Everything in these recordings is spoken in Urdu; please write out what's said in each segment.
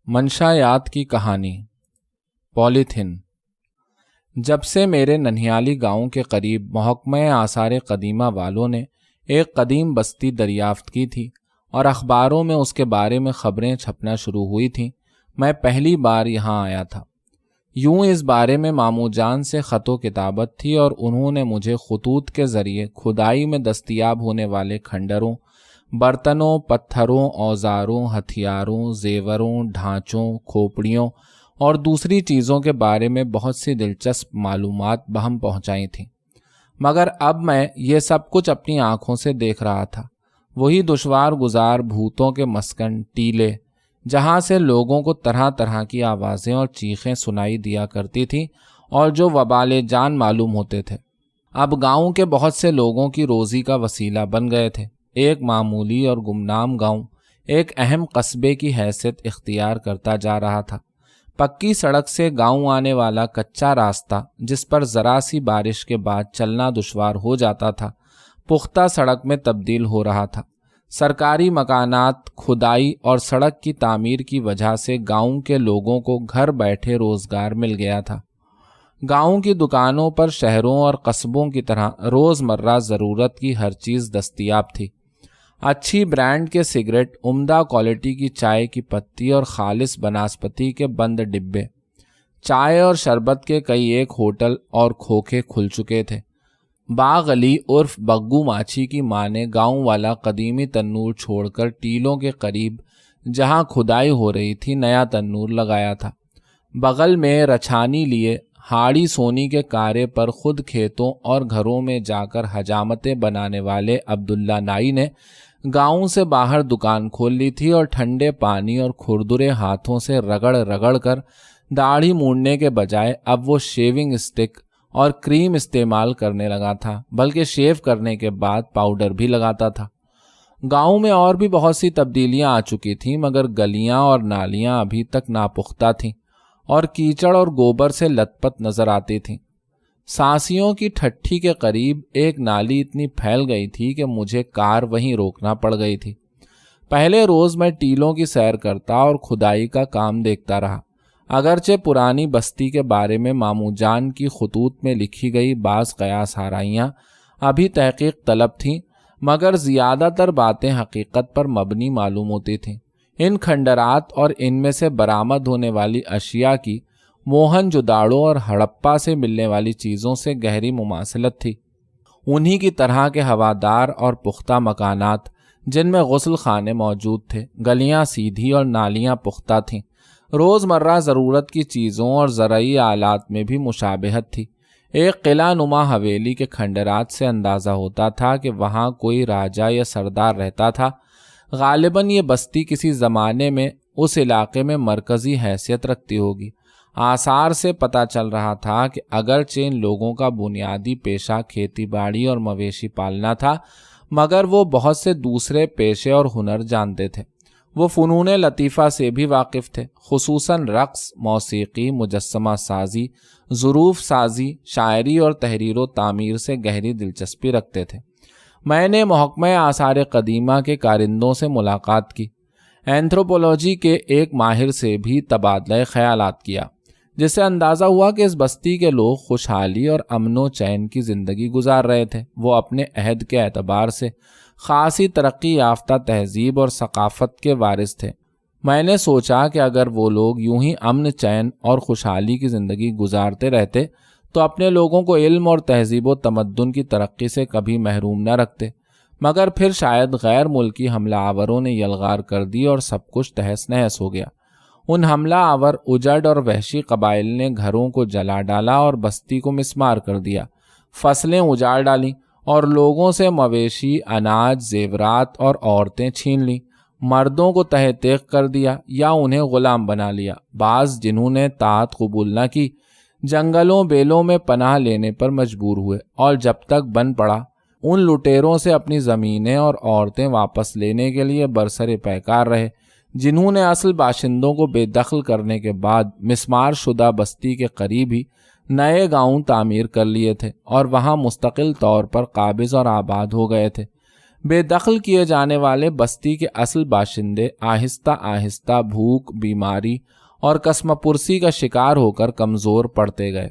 منشایات کی کہانی۔ پولیتھین۔ جب سے میرے ننہیالی گاؤں کے قریب محکمہ آثار قدیمہ والوں نے ایک قدیم بستی دریافت کی تھی اور اخباروں میں اس کے بارے میں خبریں چھپنا شروع ہوئی تھیں، میں پہلی بار یہاں آیا تھا۔ یوں اس بارے میں ماموں جان سے خط و کتابت تھی اور انہوں نے مجھے خطوط کے ذریعے کھدائی میں دستیاب ہونے والے کھنڈروں، برتنوں، پتھروں، اوزاروں، ہتھیاروں، زیوروں، ڈھانچوں، کھوپڑیوں اور دوسری چیزوں کے بارے میں بہت سی دلچسپ معلومات بہم پہنچائی تھیں، مگر اب میں یہ سب کچھ اپنی آنکھوں سے دیکھ رہا تھا۔ وہی دشوار گزار بھوتوں کے مسکن ٹیلے، جہاں سے لوگوں کو طرح طرح کی آوازیں اور چیخیں سنائی دیا کرتی تھیں اور جو وبال جان معلوم ہوتے تھے، اب گاؤں کے بہت سے لوگوں کی روزی کا وسیلہ بن گئے تھے۔ ایک معمولی اور گمنام گاؤں ایک اہم قصبے کی حیثیت اختیار کرتا جا رہا تھا۔ پکی سڑک سے گاؤں آنے والا کچا راستہ، جس پر ذرا سی بارش کے بعد چلنا دشوار ہو جاتا تھا، پختہ سڑک میں تبدیل ہو رہا تھا۔ سرکاری مکانات، کھدائی اور سڑک کی تعمیر کی وجہ سے گاؤں کے لوگوں کو گھر بیٹھے روزگار مل گیا تھا۔ گاؤں کی دکانوں پر شہروں اور قصبوں کی طرح روزمرہ ضرورت کی ہر چیز دستیاب تھی۔ اچھی برانڈ کے سگریٹ، عمدہ کوالٹی کی چائے کی پتی اور خالص بناسپتی کے بند ڈبے، چائے اور شربت کے کئی ایک ہوٹل اور کھوکھے کھل چکے تھے۔ باغ علی عرف بگو ماچھی کی ماں نے گاؤں والا قدیمی تنور چھوڑ کر ٹیلوں کے قریب جہاں کھدائی ہو رہی تھی نیا تنور لگایا تھا۔ بغل میں رچھانی لیے ہاڑی سونی کے کارے پر خود کھیتوں اور گھروں میں جا کر حجامتیں بنانے والے عبداللہ نائی نے گاؤں سے باہر دکان کھول لی تھی اور ٹھنڈے پانی اور کھردرے ہاتھوں سے رگڑ رگڑ کر داڑھی مونڈنے کے بجائے اب وہ شیونگ اسٹک اور کریم استعمال کرنے لگا تھا، بلکہ شیو کرنے کے بعد پاؤڈر بھی لگاتا تھا۔ گاؤں میں اور بھی بہت سی تبدیلیاں آ چکی تھیں، مگر گلیاں اور نالیاں ابھی تک ناپختہ تھیں اور کیچڑ اور گوبر سے لت پت نظر آتی تھیں۔ سانسیوں کی ٹھٹھی کے قریب ایک نالی اتنی پھیل گئی تھی کہ مجھے کار وہیں روکنا پڑ گئی تھی۔ پہلے روز میں ٹیلوں کی سیر کرتا اور کھدائی کا کام دیکھتا رہا۔ اگرچہ پرانی بستی کے بارے میں ماموں جان کی خطوط میں لکھی گئی بعض قیاس آرائیاں ابھی تحقیق طلب تھیں، مگر زیادہ تر باتیں حقیقت پر مبنی معلوم ہوتی تھیں۔ ان کھنڈرات اور ان میں سے برآمد ہونے والی اشیاء کی موہن جوداڑو اور ہڑپا سے ملنے والی چیزوں سے گہری مماثلت تھی۔ انہی کی طرح کے ہوادار اور پختہ مکانات جن میں غسل خانے موجود تھے، گلیاں سیدھی اور نالیاں پختہ تھیں۔ روزمرہ ضرورت کی چیزوں اور زرعی آلات میں بھی مشابہت تھی۔ ایک قلعہ نما حویلی کے کھنڈرات سے اندازہ ہوتا تھا کہ وہاں کوئی راجا یا سردار رہتا تھا۔ غالباً یہ بستی کسی زمانے میں اس علاقے میں مرکزی حیثیت رکھتی ہوگی۔ آثار سے پتہ چل رہا تھا کہ اگرچہ ان لوگوں کا بنیادی پیشہ کھیتی باڑی اور مویشی پالنا تھا، مگر وہ بہت سے دوسرے پیشے اور ہنر جانتے تھے۔ وہ فنون لطیفہ سے بھی واقف تھے، خصوصاً رقص، موسیقی، مجسمہ سازی، ظروف سازی، شاعری اور تحریر و تعمیر سے گہری دلچسپی رکھتے تھے۔ میں نے محکمہ آثار قدیمہ کے کارندوں سے ملاقات کی، اینتھروپولوجی کے ایک ماہر سے بھی تبادلہ خیالات کیا، جس سے اندازہ ہوا کہ اس بستی کے لوگ خوشحالی اور امن و چین کی زندگی گزار رہے تھے۔ وہ اپنے عہد کے اعتبار سے خاصی ترقی یافتہ تہذیب اور ثقافت کے وارث تھے۔ میں نے سوچا کہ اگر وہ لوگ یوں ہی امن، چین اور خوشحالی کی زندگی گزارتے رہتے تو اپنے لوگوں کو علم اور تہذیب و تمدن کی ترقی سے کبھی محروم نہ رکھتے، مگر پھر شاید غیر ملکی حملہ آوروں نے یلغار کر دی اور سب کچھ تہس نہس ہو گیا۔ ان حملہ آور اجڑ اور وحشی قبائل نے گھروں کو جلا ڈالا اور بستی کو مسمار کر دیا، فصلیں اجاڑ ڈالیں اور لوگوں سے مویشی، اناج، زیورات اور عورتیں چھین لیں۔ مردوں کو تہہ تیغ کر دیا یا انہیں غلام بنا لیا۔ بعض جنہوں نے طاعت قبول نہ کی، جنگلوں بیلوں میں پناہ لینے پر مجبور ہوئے اور جب تک بن پڑا ان لٹیروں سے اپنی زمینیں اور عورتیں واپس لینے کے لیے برسر پیکار رہے، جنہوں نے اصل باشندوں کو بے دخل کرنے کے بعد مسمار شدہ بستی کے قریب ہی نئے گاؤں تعمیر کر لیے تھے اور وہاں مستقل طور پر قابض اور آباد ہو گئے تھے۔ بے دخل کیے جانے والے بستی کے اصل باشندے آہستہ آہستہ بھوک، بیماری اور کسمہ پرسی کا شکار ہو کر کمزور پڑتے گئے۔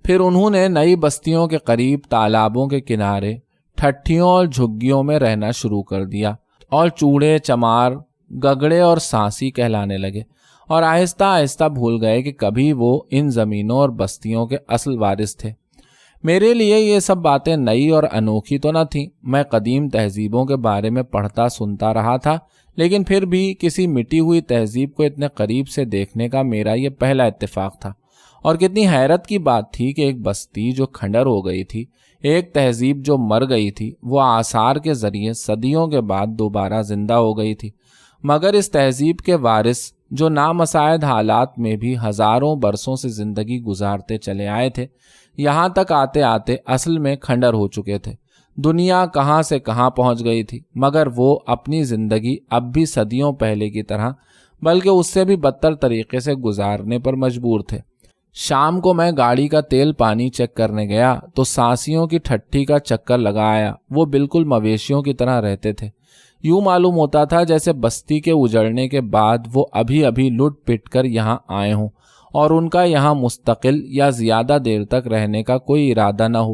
پھر انہوں نے نئی بستیوں کے قریب تالابوں کے کنارے ٹھٹھیوں اور جھگیوں میں رہنا شروع کر دیا اور چوڑے، چمار، گگڑے اور سانسی کہلانے لگے، اور آہستہ آہستہ بھول گئے کہ کبھی وہ ان زمینوں اور بستیوں کے اصل وارث تھے۔ میرے لیے یہ سب باتیں نئی اور انوکھی تو نہ تھیں۔ میں قدیم تہذیبوں کے بارے میں پڑھتا سنتا رہا تھا، لیکن پھر بھی کسی مٹی ہوئی تہذیب کو اتنے قریب سے دیکھنے کا میرا یہ پہلا اتفاق تھا، اور کتنی حیرت کی بات تھی کہ ایک بستی جو کھنڈر ہو گئی تھی، ایک تہذیب جو مر گئی تھی، وہ آثار کے ذریعے صدیوں کے بعد دوبارہ زندہ ہو گئی تھی۔ مگر اس تہذیب کے وارث جو نامساعد حالات میں بھی ہزاروں برسوں سے زندگی گزارتے چلے آئے تھے، یہاں تک آتے آتے اصل میں کھنڈر ہو چکے تھے۔ دنیا کہاں سے کہاں پہنچ گئی تھی، مگر وہ اپنی زندگی اب بھی صدیوں پہلے کی طرح بلکہ اس سے بھی بدتر طریقے سے گزارنے پر مجبور تھے۔ شام کو میں گاڑی کا تیل پانی چیک کرنے گیا تو سانسیوں کی ٹھٹھی کا چکر لگا آیا۔ وہ بالکل مویشیوں کی طرح رہتے تھے۔ یوں معلوم ہوتا تھا جیسے بستی کے اجڑنے کے بعد وہ ابھی ابھی لٹ پٹ کر یہاں آئے ہوں اور ان کا یہاں مستقل یا زیادہ دیر تک رہنے کا کوئی ارادہ نہ ہو۔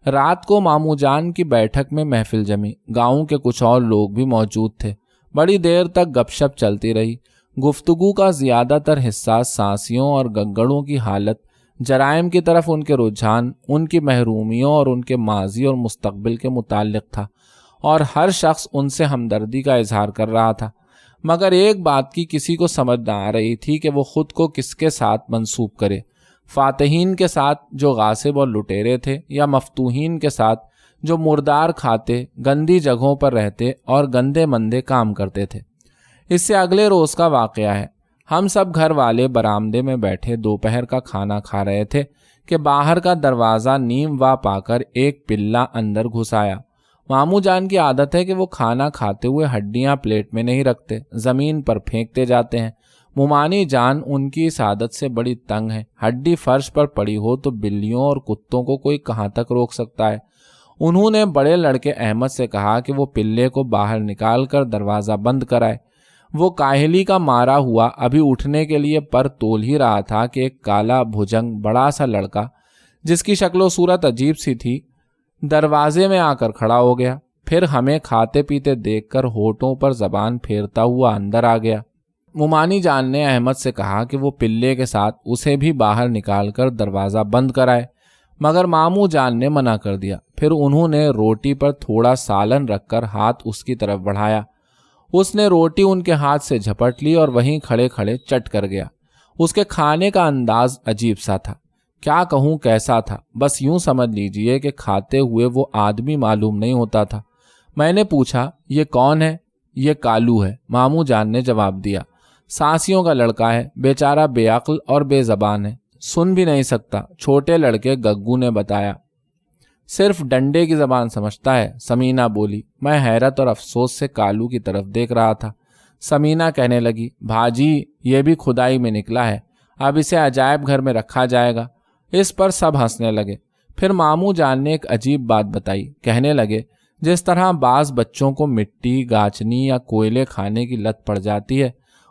رات کو ماموں جان کی بیٹھک میں محفل جمی۔ گاؤں کے کچھ اور لوگ بھی موجود تھے۔ بڑی دیر تک گپ شپ چلتی رہی۔ گفتگو کا زیادہ تر حصہ سانسیوں اور گگڑوں کی حالت، جرائم کی طرف ان کے رجحان، ان کی محرومیوں اور ان کے ماضی اور مستقبل کے متعلق تھا، اور ہر شخص ان سے ہمدردی کا اظہار کر رہا تھا۔ مگر ایک بات کی کسی کو سمجھ نہ آ رہی تھی کہ وہ خود کو کس کے ساتھ منسوب کرے، فاتحین کے ساتھ جو غاصب اور لٹیرے تھے، یا مفتوحین کے ساتھ جو مردار کھاتے، گندی جگہوں پر رہتے اور گندے مندے کام کرتے تھے۔ اس سے اگلے روز کا واقعہ ہے۔ ہم سب گھر والے برآمدے میں بیٹھے دوپہر کا کھانا کھا رہے تھے کہ باہر کا دروازہ نیم وا پا کر ایک پلہ اندر گھس آیا۔ ماموں جان کی عادت ہے کہ وہ کھانا کھاتے ہوئے ہڈیاں پلیٹ میں نہیں رکھتے، زمین پر پھینکتے جاتے ہیں۔ مومانی جان ان کی اس عادت سے بڑی تنگ ہے۔ ہڈی فرش پر پڑی ہو تو بلیوں اور کتوں کو کوئی کہاں تک روک سکتا ہے۔ انہوں نے بڑے لڑکے احمد سے کہا کہ وہ پلے کو باہر نکال کر دروازہ بند کرائے۔ وہ کاہلی کا مارا ہوا ابھی اٹھنے کے لیے پر تول ہی رہا تھا کہ ایک کالا بھجنگ بڑا سا لڑکا، جس کی شکل و صورت عجیب سی تھی، دروازے میں آ کر کھڑا ہو گیا۔ پھر ہمیں کھاتے پیتے دیکھ کر ہونٹوں پر زبان پھیرتا ہوا اندر آ گیا۔ مومانی جان نے احمد سے کہا کہ وہ پلے کے ساتھ اسے بھی باہر نکال کر دروازہ بند کرائے، مگر ماموں جان نے منع کر دیا۔ پھر انہوں نے روٹی پر تھوڑا سالن رکھ کر ہاتھ اس کی طرف بڑھایا۔ اس نے روٹی ان کے ہاتھ سے جھپٹ لی اور وہیں کھڑے کھڑے چٹ کر گیا۔ اس کے کھانے کا انداز عجیب سا تھا، کیا کہوں کیسا تھا، بس یوں سمجھ لیجئے کہ کھاتے ہوئے وہ آدمی معلوم نہیں ہوتا تھا۔ میں نے پوچھا، یہ کون ہے؟ یہ کالو ہے، ماموں جان نے جواب دیا۔ سانسیوں کا لڑکا ہے، بیچارہ بے عقل اور بے زبان ہے، سن بھی نہیں سکتا، چھوٹے لڑکے گگو نے بتایا۔ صرف ڈنڈے کی زبان سمجھتا ہے، سمینہ بولی۔ میں حیرت اور افسوس سے کالو کی طرف دیکھ رہا تھا۔ سمینہ کہنے لگی، بھاجی یہ بھی کھدائی میں نکلا ہے، اب اسے عجائب گھر میں رکھا جائے گا۔ اس پر سب ہنسنے لگے۔ پھر ماموں جان نے ایک عجیب بات بتائی۔ کہنے لگے، جس طرح بعض بچوں کو مٹی، گاچنی یا کوئلے کھانے کی لت پڑ جاتی ہے،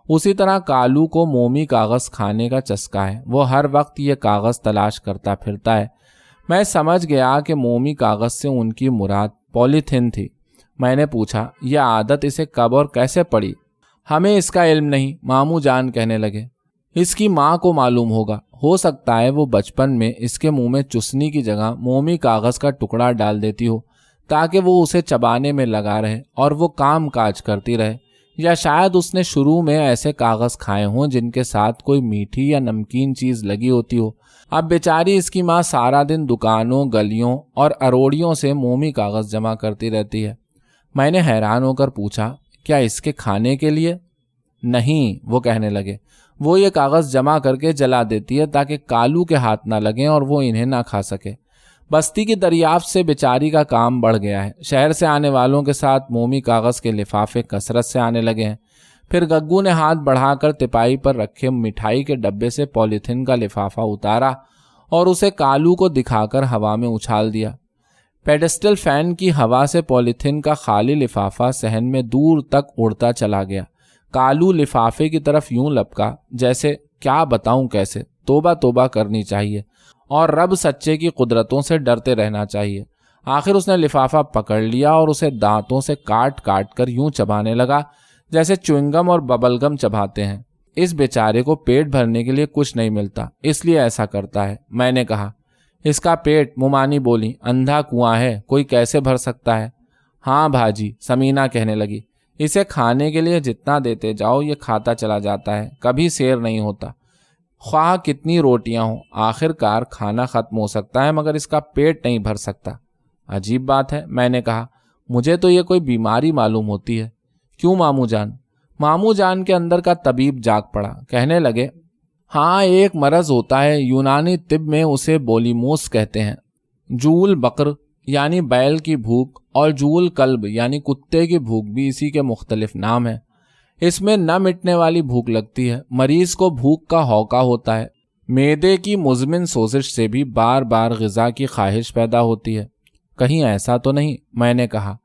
اسی طرح کالو کو مومی کاغذ کھانے کا چسکا ہے۔ وہ ہر وقت یہ کاغذ تلاش کرتا پھرتا ہے۔ میں سمجھ گیا کہ مومی کاغذ سے ان کی مراد پولیتھین تھی۔ میں نے پوچھا، یہ عادت اسے کب اور کیسے پڑی؟ ہمیں اس کا علم نہیں، ماموں جان کہنے لگے۔ اس کی ماں کو معلوم ہوگا، ہو سکتا ہے وہ بچپن میں اس کے منہ میں چسنی کی جگہ مومی کاغذ کا ٹکڑا ڈال دیتی ہو تاکہ وہ اسے چبانے میں لگا رہے اور وہ کام کاج کرتی رہے، یا شاید اس نے شروع میں ایسے کاغذ کھائے ہوں جن کے ساتھ کوئی میٹھی یا نمکین چیز لگی ہوتی ہو۔ اب بیچاری اس کی ماں سارا دن دکانوں، گلیوں اور اروڑیوں سے مومی کاغذ جمع کرتی رہتی ہے۔ میں نے حیران ہو کر پوچھا، کیا اس کے کھانے کے لیے؟ نہیں، وہ کہنے لگے، وہ یہ کاغذ جمع کر کے جلا دیتی ہے تاکہ کالو کے ہاتھ نہ لگیں اور وہ انہیں نہ کھا سکے۔ بستی کی دریافت سے بیچاری کا کام بڑھ گیا ہے۔ شہر سے آنے والوں کے ساتھ مومی کاغذ کے لفافے کثرت سے آنے لگے ہیں۔ پھر گگو نے ہاتھ بڑھا کر تپائی پر رکھے مٹھائی کے ڈبے سے پولیتھین کا لفافہ اتارا اور اسے کالو کو دکھا کر ہوا میں اچھال دیا۔ پیڈسٹل فین کی ہوا سے پولیتھین کا خالی لفافہ صحن میں دور تک اڑتا چلا گیا۔ کالو لفافے کی طرف یوں لپکا جیسے کیا بتاؤں کیسے، توبہ توبہ کرنی چاہیے اور رب سچے کی قدرتوں سے ڈرتے رہنا چاہیے۔ آخر اس نے لفافہ پکڑ لیا اور اسے دانتوں سے کاٹ کاٹ کر یوں چبانے لگا جیسے چوئنگم اور ببل گم چباتے ہیں۔ اس بیچارے کو پیٹ بھرنے کے لیے کچھ نہیں ملتا، اس لیے ایسا کرتا ہے۔ میں نے کہا، اس کا پیٹ، مومانی بولی، اندھا کنواں ہے، کوئی کیسے بھر سکتا ہے؟ ہاں بھاجی، سمینہ کہنے لگی، اسے کھانے کے لیے جتنا دیتے جاؤ یہ کھاتا چلا جاتا ہے، کبھی سیر نہیں ہوتا۔ خواہ کتنی روٹیاں ہوں، آخر کار کھانا ختم ہو سکتا ہے مگر اس کا پیٹ نہیں بھر سکتا۔ عجیب بات ہے، میں نے کہا، مجھے تو یہ کوئی بیماری معلوم ہوتی ہے۔ کیوں ماموں جان؟ ماموں جان کے اندر کا طبیب جاگ پڑا، کہنے لگے، ہاں ایک مرض ہوتا ہے، یونانی طب میں اسے بولیموس کہتے ہیں۔ جول بقر یعنی بیل کی بھوک اور جول کلب یعنی کتے کی بھوک بھی اسی کے مختلف نام ہیں۔ اس میں نہ مٹنے والی بھوک لگتی ہے، مریض کو بھوک کا ہوکا ہوتا ہے، معدے کی مزمن سوزش سے بھی بار بار غذا کی خواہش پیدا ہوتی ہے۔ کہیں ایسا تو نہیں، میں نے کہا،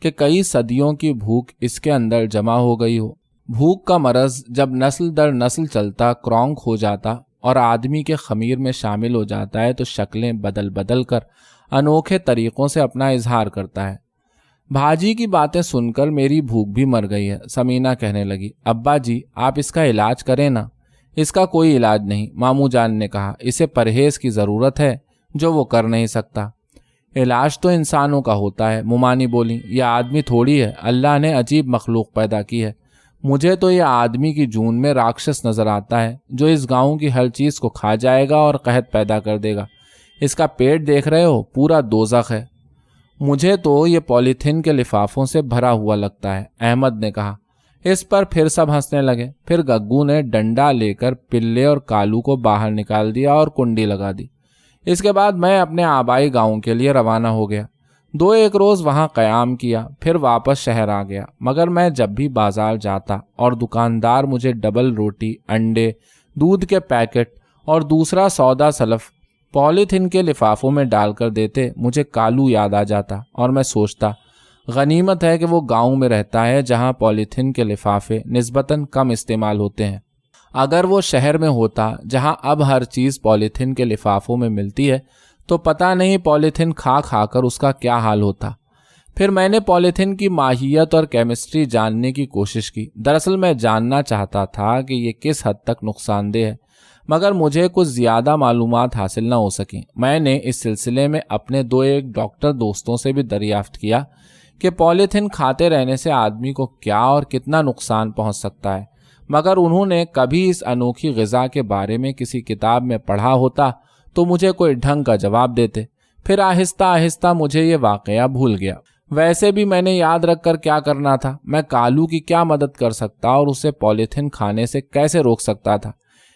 کہ کئی صدیوں کی بھوک اس کے اندر جمع ہو گئی ہو؟ بھوک کا مرض جب نسل در نسل چلتا کرونک ہو جاتا اور آدمی کے خمیر میں شامل ہو جاتا ہے تو شکلیں بدل بدل کر انوکھے طریقوں سے اپنا اظہار کرتا ہے۔ بھاجی کی باتیں سن کر میری بھوک بھی مر گئی ہے، سمینہ کہنے لگی۔ ابا جی، آپ اس کا علاج کریں نا۔ اس کا کوئی علاج نہیں، ماموں جان نے کہا، اسے پرہیز کی ضرورت ہے جو وہ کر نہیں سکتا۔ علاج تو انسانوں کا ہوتا ہے، مومانی بولی، یہ آدمی تھوڑی ہے، اللہ نے عجیب مخلوق پیدا کی ہے۔ مجھے تو یہ آدمی کی جون میں راکشس نظر آتا ہے جو اس گاؤں کی ہر چیز کو کھا جائے گا اور قحط پیدا کر دے گا۔ اس کا پیٹ دیکھ رہے ہو، پورا دوزخ ہے۔ مجھے تو یہ پولیتھین کے لفافوں سے بھرا ہوا لگتا ہے، احمد نے کہا۔ اس پر پھر سب ہنسنے لگے۔ پھر گگو نے ڈنڈا لے کر پلے اور کالو کو باہر نکال دیا اور کنڈی لگا دی۔ اس کے بعد میں اپنے آبائی گاؤں کے لیے روانہ ہو گیا۔ 2-1 روز وہاں قیام کیا، پھر واپس شہر آ گیا۔ مگر میں جب بھی بازار جاتا اور دکاندار مجھے ڈبل روٹی، انڈے، دودھ کے پیکٹ اور دوسرا سودا سلف پولیتھین کے لفافوں میں ڈال کر دیتے، مجھے کالو یاد آ جاتا اور میں سوچتا، غنیمت ہے کہ وہ گاؤں میں رہتا ہے جہاں پولیتھین کے لفافے نسبتاً کم استعمال ہوتے ہیں۔ اگر وہ شہر میں ہوتا جہاں اب ہر چیز پولیتھین کے لفافوں میں ملتی ہے تو پتہ نہیں پولیتھین کھا کھا کر اس کا کیا حال ہوتا۔ پھر میں نے پولیتھین کی ماہیت اور کیمسٹری جاننے کی کوشش کی۔ دراصل میں جاننا چاہتا تھا کہ یہ کس حد تک نقصان دہ ہے، مگر مجھے کچھ زیادہ معلومات حاصل نہ ہو سکیں۔ میں نے اس سلسلے میں اپنے 2-1 ڈاکٹر دوستوں سے بھی دریافت کیا کہ پولیتھین کھاتے رہنے سے آدمی کو کیا اور کتنا نقصان پہنچ سکتا ہے، مگر انہوں نے کبھی اس انوکھی غذا کے بارے میں کسی کتاب میں پڑھا ہوتا تو مجھے کوئی ڈھنگ کا جواب دیتے۔ پھر آہستہ آہستہ مجھے یہ واقعہ بھول گیا۔ ویسے بھی میں نے یاد رکھ کر کیا کرنا تھا؟ میں کالو کی کیا مدد کر سکتا اور اسے پولیتھین کھانے سے کیسے روک سکتا تھا؟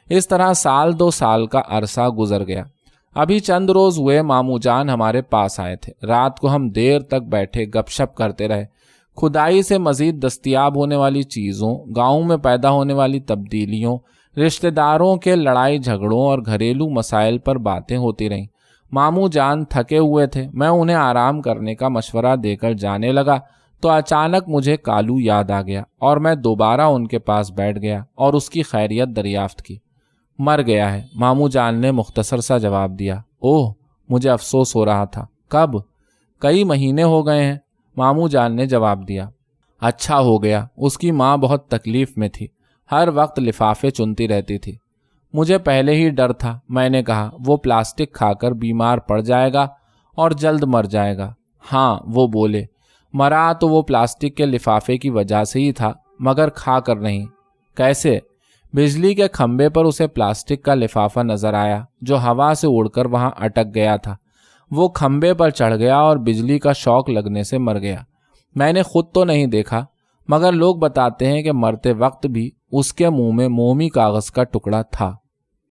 اس طرح 1-2 سال کا عرصہ گزر گیا۔ ابھی چند روز ہوئے ماموں جان ہمارے پاس آئے تھے۔ رات کو ہم دیر تک بیٹھے گپ شپ کرتے رہے۔ کھدائی سے مزید دستیاب ہونے والی چیزوں، گاؤں میں پیدا ہونے والی تبدیلیوں، رشتہ داروں کے لڑائی جھگڑوں اور گھریلو مسائل پر باتیں ہوتی رہیں۔ ماموں جان تھکے ہوئے تھے، میں انہیں آرام کرنے کا مشورہ دے کر جانے لگا تو اچانک مجھے کالو یاد آ گیا اور میں دوبارہ ان کے پاس بیٹھ گیا اور اس کی خیریت دریافت کی۔ مر گیا ہے، ماموں جان نے مختصر سا جواب دیا۔ اوہ، مجھے افسوس ہو رہا تھا۔ کب؟ کئی مہینے ہو گئے ہیں، ماموں جان نے جواب دیا۔ اچھا ہو گیا، اس کی ماں بہت تکلیف میں تھی، ہر وقت لفافے چنتی رہتی تھی۔ مجھے پہلے ہی ڈر تھا، میں نے کہا، وہ پلاسٹک کھا کر بیمار پڑ جائے گا اور جلد مر جائے گا۔ ہاں، وہ بولے، مرا تو وہ پلاسٹک کے لفافے کی وجہ سے ہی تھا، مگر کھا کر نہیں۔ کیسے؟ بجلی کے کھمبے پر اسے پلاسٹک کا لفافہ نظر آیا جو ہوا سے اڑ کر وہاں اٹک گیا تھا۔ وہ کھمبے پر چڑھ گیا اور بجلی کا شوق لگنے سے مر گیا۔ میں نے خود تو نہیں دیکھا، مگر لوگ بتاتے ہیں کہ مرتے وقت بھی اس کے منہ میں مومی کاغذ کا ٹکڑا تھا۔